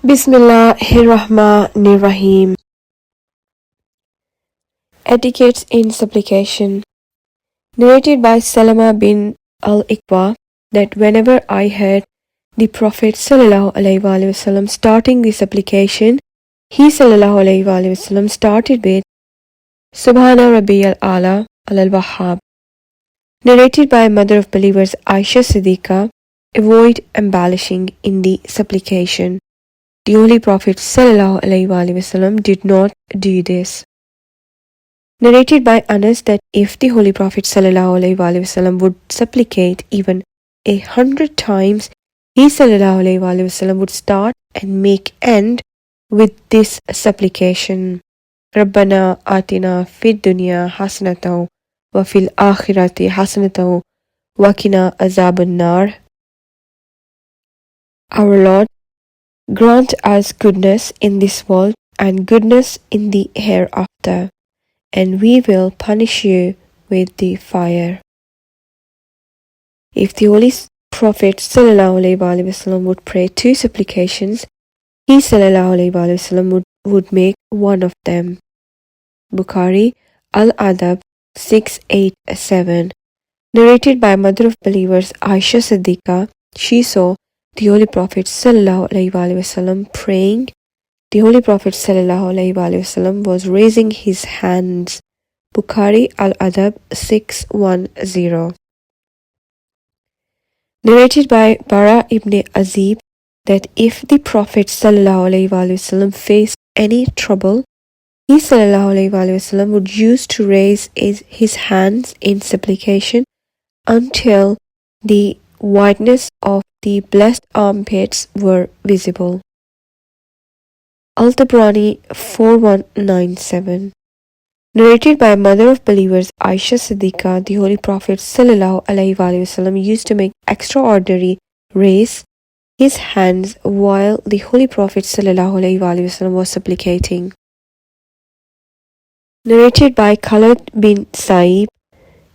Bismillahirrahmanirrahim. Etiquettes in Supplication. Narrated by Salama bin al-Iqwa that whenever I heard the Prophet ﷺ starting the supplication, he ﷺ started with Subhana Rabbiyal Ala al-Wahhab. Narrated by Mother of Believers Aisha Siddiqa. Avoid embellishing in the supplication. The Holy Prophet ﷺ did not do this. Narrated by Anas that if the Holy Prophet ﷺ would supplicate even 100 times, he ﷺ would start and make end with this supplication. Rabbana atina fid dunya hasanatan wa fil akhirati hasanatan wa qina azaban nar. Our Lord, grant us goodness in this world and goodness in the hereafter, and we will punish you with the fire. If the Holy Prophet ﷺ would pray 2 supplications, he ﷺ would make one of them. Bukhari Al-Adab 687. Narrated by Mother of Believers Aisha Siddiqa, she saw the Holy Prophet ﷺ praying. The Holy Prophet ﷺ was raising his hands. Bukhari Al-Adab 610. Narrated by Bara ibn Azib that if the Prophet ﷺ faced any trouble, he ﷺ would use to raise his hands in supplication until the whiteness of the blessed armpits were visible. Al-Tabrani 4197. Narrated by Mother of Believers Aisha Siddiqa, the Holy Prophet ﷺ used to make extraordinary raise his hands while the Holy Prophet ﷺ was supplicating. Narrated by Khalid bin Sa'ib,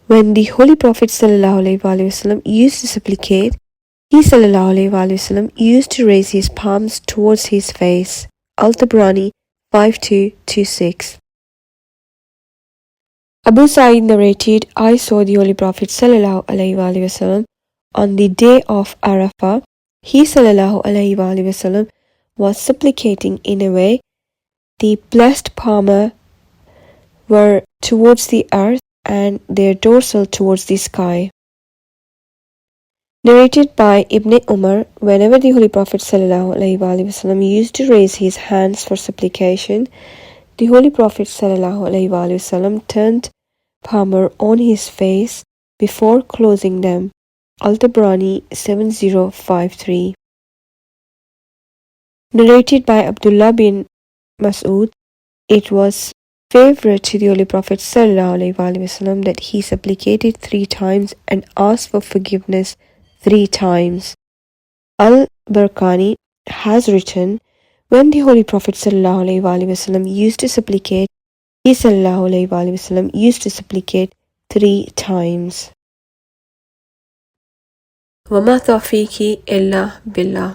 when the Holy Prophet ﷺ used to supplicate, he ﷺ used to raise his palms towards his face. Al-Tabrani 5226. Abu Sa'id narrated, I saw the Holy Prophet ﷺ on the day of Arafah. He ﷺ was supplicating in a way the blessed palms were towards the earth and their dorsal towards the sky. Narrated by Ibn Umar, whenever the Holy Prophet ﷺ used to raise his hands for supplication, the Holy Prophet ﷺ turned palm on his face before closing them. Al-Tabrani 7053. Narrated by Abdullah bin Mas'ud, it was favorite to the Holy Prophet ﷺ that he supplicated 3 times and asked for forgiveness 3 times. Al-Barqani has written, when the Holy Prophet ﷺ used to supplicate, he ﷺ used to supplicate 3 times. وَمَا تَوْفِيقِي إِلَّا بِاللَّهِ.